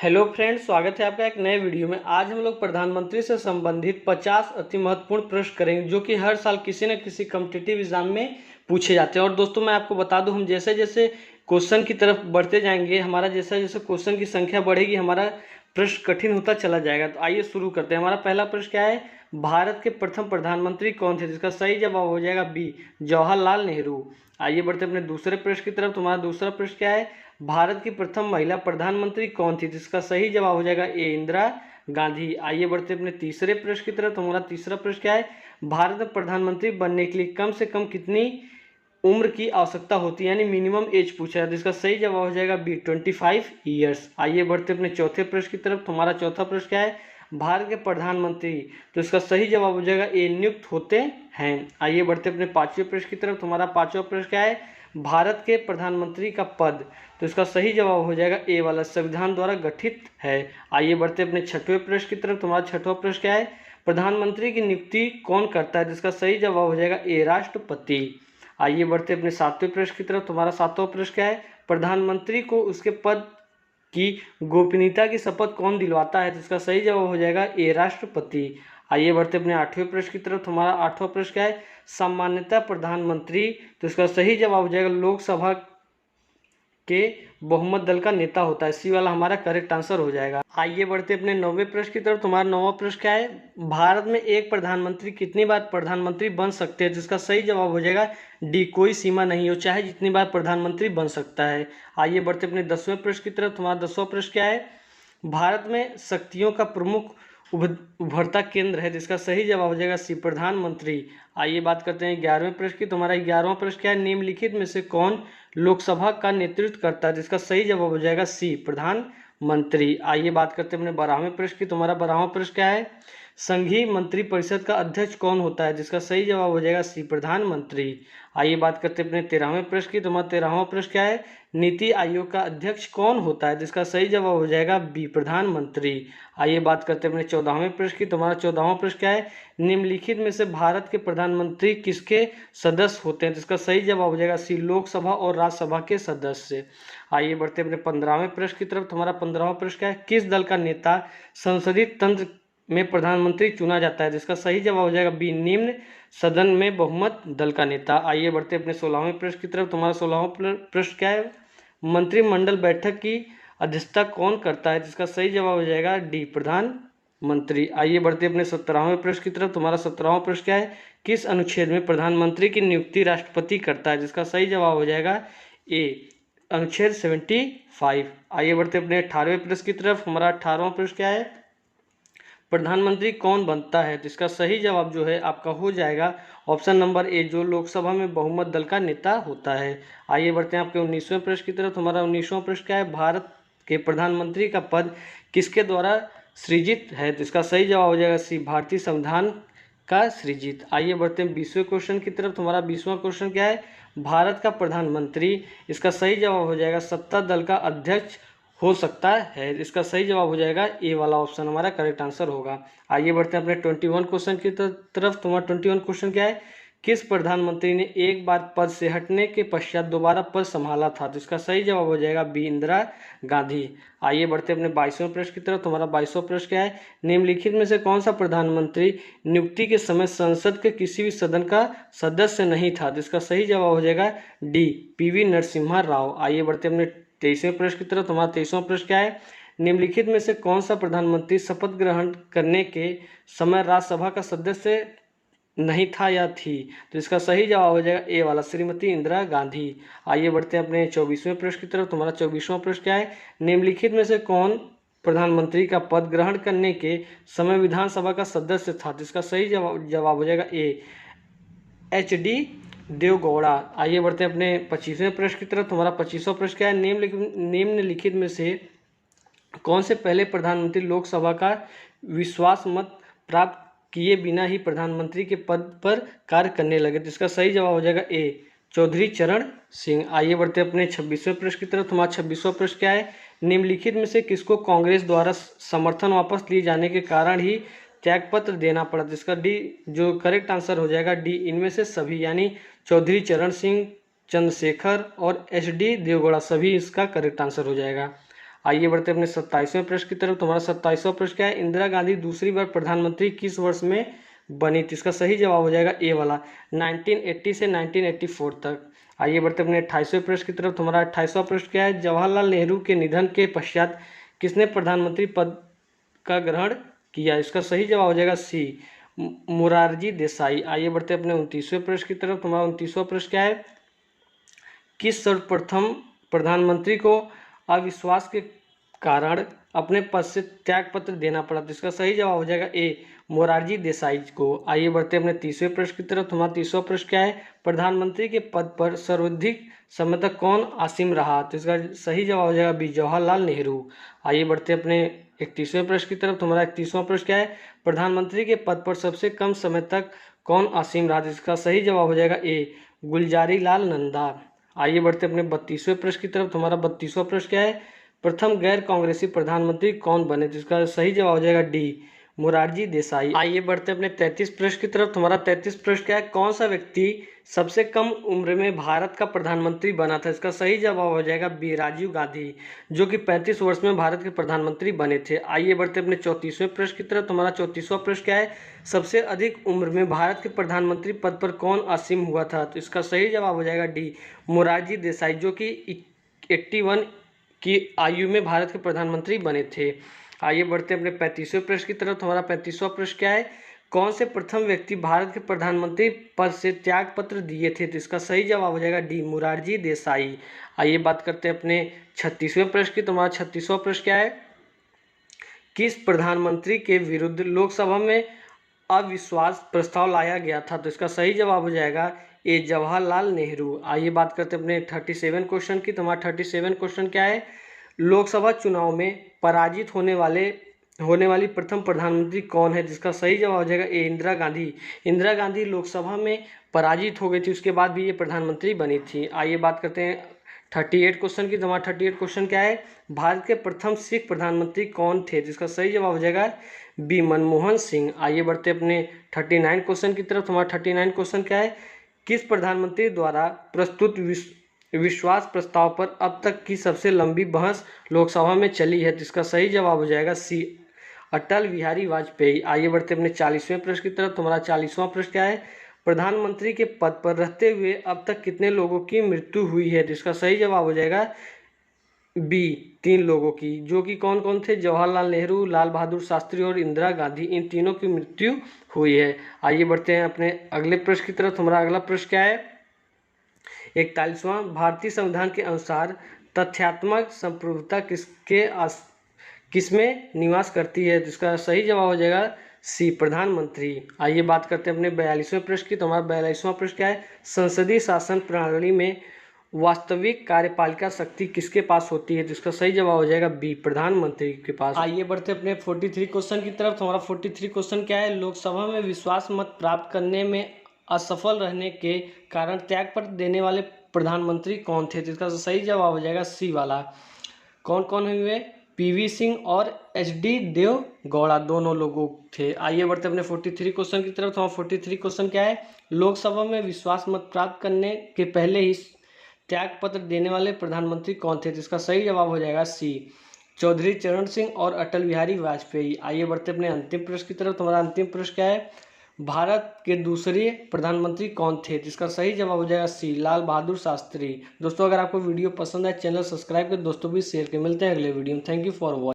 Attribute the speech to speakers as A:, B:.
A: Hello friends, स्वागत है आपका एक नए वीडियो में। आज हम लोग प्रधानमंत्री से संबंधित 50 अति महत्वपूर्ण प्रश्न करेंगे जो कि हर साल किसी न किसी कॉम्पिटिटिव एग्जाम में पूछे जाते हैं। और दोस्तों, मैं आपको बता दूं, हम जैसे जैसे क्वेश्चन की तरफ बढ़ते जाएंगे, हमारा जैसे जैसे क्वेश्चन की संख्या बढ़ेगी, हमारा प्रश्न कठिन होता चला जाएगा। तो आइए शुरू करते हैं। हमारा पहला प्रश्न क्या है? भारत के प्रथम प्रधानमंत्री कौन थे? जिसका सही जवाब हो जाएगा बी, जवाहरलाल नेहरू। आइए बढ़ते अपने दूसरे प्रश्न की तरफ। तुम्हारा दूसरा प्रश्न क्या है? भारत की प्रथम महिला प्रधानमंत्री कौन थी? जिसका सही जवाब हो जाएगा ए, इंदिरा गांधी। आइए बढ़ते अपने तीसरे प्रश्न की तरफ। हमारा तीसरा प्रश्न क्या है? भारत में प्रधानमंत्री बनने के लिए कम से कम कितनी उम्र की आवश्यकता होती है, यानी मिनिमम एज पूछा है। जिसका सही जवाब हो जाएगा बी, 25 ईयर्स। आइए बढ़ते अपने चौथे प्रश्न की तरफ। हमारा चौथा प्रश्न क्या है? भारत के प्रधानमंत्री, तो इसका सही जवाब हो जाएगा ए, नियुक्त होते हैं। आइए बढ़ते अपने पांचवें प्रश्न की तरफ। हमारा पांचवा प्रश्न क्या है? भारत के प्रधानमंत्री का पद, तो इसका सही जवाब हो जाएगा ए वाला, संविधान द्वारा गठित है। आइए बढ़ते अपने छठवें प्रश्न की तरफ। तुम्हारा छठवां प्रश्न क्या है? प्रधानमंत्री की नियुक्ति कौन करता है? जिसका सही जवाब हो जाएगा ए, राष्ट्रपति। आइए बढ़ते अपने सातवें प्रश्न की तरफ। तुम्हारा सातवां प्रश्न क्या है? प्रधानमंत्री को उसके पद की गोपनीयता की शपथ कौन दिलवाता है? जिसका सही जवाब हो जाएगा ए, राष्ट्रपति। आइए बढ़ते अपने आठवें प्रश्न की तरफ। हमारा आठवां प्रश्न क्या है? सामान्यतः प्रधानमंत्री, तो इसका सही जवाब हो जाएगा लोकसभा के बहुमत दल का नेता होता है। सी वाला हमारा करेक्ट आंसर हो जाएगा। आइए बढ़ते अपने नौवें प्रश्न की तरफ। तुम्हारा नौवां प्रश्न क्या है? भारत में एक प्रधानमंत्री कितनी बार प्रधानमंत्री बन सकते हैं? जिसका सही जवाब हो जाएगा डी, कोई सीमा नहीं हो, चाहे जितनी बार प्रधानमंत्री बन सकता है। आइए बढ़ते अपने 10वें प्रश्न की तरफ। तुम्हारा 10वां प्रश्न क्या है? भारत में शक्तियों का प्रमुख उभरता केंद्र है। जिसका सही जवाब हो जाएगा सी, प्रधानमंत्री। आइए बात करते हैं 11वें प्रश्न की। तुम्हारा 11वां प्रश्न क्या है? निम्नलिखित में से कौन लोकसभा का नेतृत्व करता है? जिसका सही जवाब हो जाएगा सी, प्रधानमंत्री। आइए बात करते हैं अपने 12वें प्रश्न की। तुम्हारा 12वां प्रश्न क्या है? संघीय मंत्रिपरिषद का अध्यक्ष कौन होता है? जिसका सही जवाब हो जाएगा सी, प्रधानमंत्री। आइए बात करते हैं अपने 13वें प्रश्न की। तुम्हारा 13वां प्रश्न क्या है? नीति आयोग का अध्यक्ष कौन होता है? जिसका सही जवाब हो जाएगा बी, प्रधानमंत्री। आइए बात करते हैं अपने 14वें प्रश्न की। तुम्हारा 14वां प्रश्न क्या है? निम्नलिखित में से भारत के प्रधानमंत्री किसके सदस्य होते हैं? जिसका सही जवाब हो जाएगा सी, लोकसभा और राज्यसभा के सदस्य। आइए बढ़ते अपने 15वें प्रश्न की तरफ। तुम्हारा 15वां प्रश्न क्या है? किस दल का नेता संसदीय तंत्र में प्रधानमंत्री चुना जाता है? जिसका सही जवाब हो जाएगा बी, निम्न सदन में बहुमत दल का नेता। आइए बढ़ते अपने 16वें प्रश्न की तरफ। तुम्हारा 16वां प्रश्न क्या है? मंत्रिमंडल बैठक की अध्यक्षता कौन करता है? जिसका सही जवाब हो जाएगा डी, प्रधानमंत्री। आइए बढ़ते अपने 17वें प्रश्न की तरफ। तुम्हारा 17वां प्रश्न क्या है? किस अनुच्छेद में प्रधानमंत्री की नियुक्ति राष्ट्रपति करता है? जिसका सही जवाब हो जाएगा ए, अनुच्छेद 75। आइए बढ़ते अपने 18वें प्रश्न की तरफ। हमारा 18वां प्रश्न क्या है? प्रधानमंत्री कौन बनता है? जिसका सही जवाब जो है आपका हो जाएगा ऑप्शन नंबर ए, जो लोकसभा में बहुमत दल का नेता होता है। आइए बढ़ते हैं आपके 19वें प्रश्न की तरफ। हमारा 19वां प्रश्न क्या है? भारत के प्रधानमंत्री का पद किसके द्वारा सृजित है? जिसका सही जवाब हो जाएगा सी, भारतीय संविधान का सृजित। आइए बढ़ते हैं 20वें क्वेश्चन की तरफ। हमारा 20वां क्वेश्चन क्या है? भारत का प्रधानमंत्री, इसका सही जवाब हो जाएगा सत्ता दल का अध्यक्ष हो सकता है। इसका सही जवाब हो जाएगा ए वाला ऑप्शन हमारा करेक्ट आंसर होगा। आइए बढ़ते हैं अपने 21 क्वेश्चन की तरफ। तुम्हारा 21 क्वेश्चन क्या है? किस प्रधानमंत्री ने एक बार पद से हटने के पश्चात दोबारा पद संभाला था? तो इसका सही जवाब हो जाएगा बी, इंदिरा गांधी। आइए बढ़ते अपने 22वें प्रश्न की तरफ। तुम्हारा 22वां प्रश्न क्या है? निम्नलिखित में से कौन सा प्रधानमंत्री नियुक्ति के समय संसद के किसी भी सदन का सदस्य नहीं था? जिसका सही जवाब हो जाएगा डी, पीवी नरसिम्हा राव। आइए बढ़ते अपने 23वें प्रश्न की तरफ। तुम्हारा 23वां प्रश्न क्या है? निम्नलिखित में से कौन सा प्रधानमंत्री शपथ ग्रहण करने के समय राज्यसभा का सदस्य नहीं था या थी? तो इसका सही जवाब हो जाएगा ए वाला, श्रीमती इंदिरा गांधी। आइए बढ़ते हैं अपने 24वें प्रश्न की तरफ। तुम्हारा 24वां प्रश्न क्या है? निम्नलिखित में से कौन प्रधानमंत्री का पद ग्रहण करने के समय विधानसभा का सदस्य था? जिसका सही जवाब हो जाएगा ए, एच डी देवगौड़ा। आइए बढ़ते हैं अपने 25वें प्रश्न की तरफ। तुम्हारा 25वां प्रश्न क्या है? निम्नलिखित में से कौन से पहले प्रधानमंत्री लोकसभा का विश्वास मत प्राप्त किए बिना ही प्रधानमंत्री के पद पर कार्य करने लगे? जिसका सही जवाब हो जाएगा ए, चौधरी चरण सिंह। आइए बढ़ते हैं अपने 26वें प्रश्न की तरफ। तुम्हारा 26वां प्रश्न क्या है? निम्नलिखित में से किसको कांग्रेस द्वारा समर्थन वापस लिए जाने के कारण ही त्यागपत्र देना पड़ा? जिसका डी जो करेक्ट आंसर हो जाएगा डी, इनमें से सभी, यानी चौधरी चरण सिंह, चंद्रशेखर और एच डी देवगौड़ा, सभी इसका करेक्ट आंसर हो जाएगा। आइए बढ़ते अपने 27वें प्रश्न की तरफ। तुम्हारा 27वां प्रश्न क्या है, इंदिरा गांधी दूसरी बार प्रधानमंत्री किस वर्ष में बनी? तो इसका सही जवाब हो जाएगा ए वाला, 1980 से 1984 तक। आइए बढ़ते अपने 28वें प्रश्न की तरफ। तुम्हारा 28वां प्रश्न क्या है, जवाहरलाल नेहरू के निधन के पश्चात किसने प्रधानमंत्री पद का ग्रहण किया? इसका सही जवाब हो जाएगा सी, मोरारजी देसाई। आइए बढ़ते अपने 29वें प्रश्न की तरफ। तुम्हारा 29वां प्रश्न क्या है, किस सर्वप्रथम प्रधानमंत्री को अविश्वास के कारण अपने पद से त्याग पत्र देना पड़ा? तो इसका सही जवाब हो जाएगा ए, मोरारजी देसाई को। आइए बढ़ते अपने 30वें प्रश्न की तरफ। तुम्हारा 30वां प्रश्न क्या है, प्रधानमंत्री के पद पर सर्वाधिक समय तक कौन आसीन रहा? तो इसका सही जवाब हो जाएगा बी, जवाहरलाल नेहरू। आइए बढ़ते अपने 31वें प्रश्न की तरफ। तुम्हारा 31वां प्रश्न क्या है, प्रधानमंत्री के पद पर सबसे कम समय तक कौन आसीन रहा? इसका सही जवाब हो जाएगा ए, गुलजारी लाल नंदा। आइए बढ़ते अपने 32वें प्रश्न की तरफ। तुम्हारा 32वां प्रश्न क्या है, प्रथम गैर कांग्रेसी प्रधानमंत्री कौन बने? तो इसका सही जवाब हो जाएगा डी, मोरारजी देसाई। आइए बढ़ते अपने 33 प्रश्न की तरफ। तुम्हारा 33 प्रश्न क्या है, कौन सा व्यक्ति सबसे कम उम्र में भारत का प्रधानमंत्री बना था? इसका सही जवाब हो जाएगा बी, राजीव गांधी, जो कि 35 वर्ष में भारत के प्रधानमंत्री बने थे। आइए बढ़ते अपने 34वें प्रश्न की तरफ। तुम्हारा 34वां प्रश्न क्या है, सबसे अधिक उम्र में भारत के प्रधानमंत्री पद पर कौन आसीन हुआ था? तो इसका सही जवाब हो जाएगा डी, मोरारजी देसाई, जो कि 81 की आयु में भारत के प्रधानमंत्री बने थे। आइए बढ़ते अपने 35वें प्रश्न की तरफ। हमारा 35वां प्रश्न क्या है, कौन से प्रथम व्यक्ति भारत के प्रधानमंत्री पद से त्याग पत्र दिए थे? तो इसका सही जवाब हो जाएगा डी, मोरारजी देसाई। आइए बात करते हैं अपने 36वें प्रश्न की। तुम्हारा 36वां प्रश्न क्या है, किस प्रधानमंत्री के विरुद्ध लोकसभा में अविश्वास प्रस्ताव लाया गया था? तो इसका सही जवाब हो जाएगा ए, जवाहरलाल नेहरू। आइए बात करते हैं अपने 37 क्वेश्चन की। तुम्हारा 37 क्वेश्चन क्या है, लोकसभा चुनाव में पराजित होने वाली प्रथम प्रधानमंत्री कौन है? जिसका सही जवाब हो जाएगा ए, इंदिरा गांधी। इंदिरा गांधी लोकसभा में पराजित हो गई थी, उसके बाद भी ये प्रधानमंत्री बनी थी। आइए बात करते हैं 38 क्वेश्चन की। तुम्हारा 38 क्वेश्चन क्या है, भारत के प्रथम सिख प्रधानमंत्री कौन थे? जिसका सही जवाब हो जाएगा बी, मनमोहन सिंह। आइए बढ़ते अपने 39 क्वेश्चन की तरफ। तुम्हारा 39 क्वेश्चन क्या है, किस प्रधानमंत्री द्वारा प्रस्तुत विश्वास प्रस्ताव पर अब तक की सबसे लंबी बहस लोकसभा में चली है? जिसका सही जवाब हो जाएगा सी, अटल बिहारी वाजपेयी। आइए बढ़ते अपने 40वें प्रश्न की तरफ। तुम्हारा 40वां प्रश्न क्या है, प्रधानमंत्री के पद पर रहते हुए अब तक कितने लोगों की मृत्यु हुई है? जिसका सही जवाब हो जाएगा बी, 3 लोगों की, जो कि कौन कौन थे, जवाहरलाल नेहरू, लाल बहादुर शास्त्री और इंदिरा गांधी, इन तीनों की मृत्यु हुई है। आइए बढ़ते हैं अपने अगले प्रश्न की तरफ। हमारा अगला प्रश्न क्या है, 41वां, भारतीय संविधान के अनुसार तथ्यात्मक संप्रभुता किसमें निवास करती है? जिसका सही जवाब हो जाएगा सी, प्रधानमंत्री। आइए बात करते हैं अपने 42वें प्रश्न की। तो हमारा 42वां प्रश्न क्या है, संसदीय शासन प्रणाली में वास्तविक कार्यपालिका शक्ति किसके पास होती है? जिसका सही जवाब हो जाएगा बी, प्रधानमंत्री के पास। आइए बढ़ते अपने 43 क्वेश्चन की तरफ। हमारा 43 क्वेश्चन क्या है, लोकसभा में विश्वास मत प्राप्त करने में असफल रहने के कारण त्यागपत्र देने वाले प्रधानमंत्री कौन थे? जिसका सही जवाब हो जाएगा सी वाला। कौन कौन हुए, पीवी सिंह और एचडी देवगौड़ा, दोनों लोगों थे। आइए बढ़ते अपने 43 क्वेश्चन की तरफ। तो 43 क्वेश्चन क्या है, लोकसभा में विश्वास मत प्राप्त करने के पहले ही त्याग पत्र देने वाले प्रधानमंत्री कौन थे? जिसका सही जवाब हो जाएगा सी, चौधरी चरण सिंह और अटल बिहारी वाजपेयी। आइए बढ़ते अपने अंतिम प्रश्न की तरफ। तुम्हारा अंतिम प्रश्न क्या है, भारत के दूसरे प्रधानमंत्री कौन थे? जिसका सही जवाब हो जाएगा सी, लाल बहादुर शास्त्री। दोस्तों अगर आपको वीडियो पसंद आए, चैनल सब्सक्राइब कर दोस्तों भी शेयर कर। मिलते हैं अगले वीडियो में। Thank you for watching.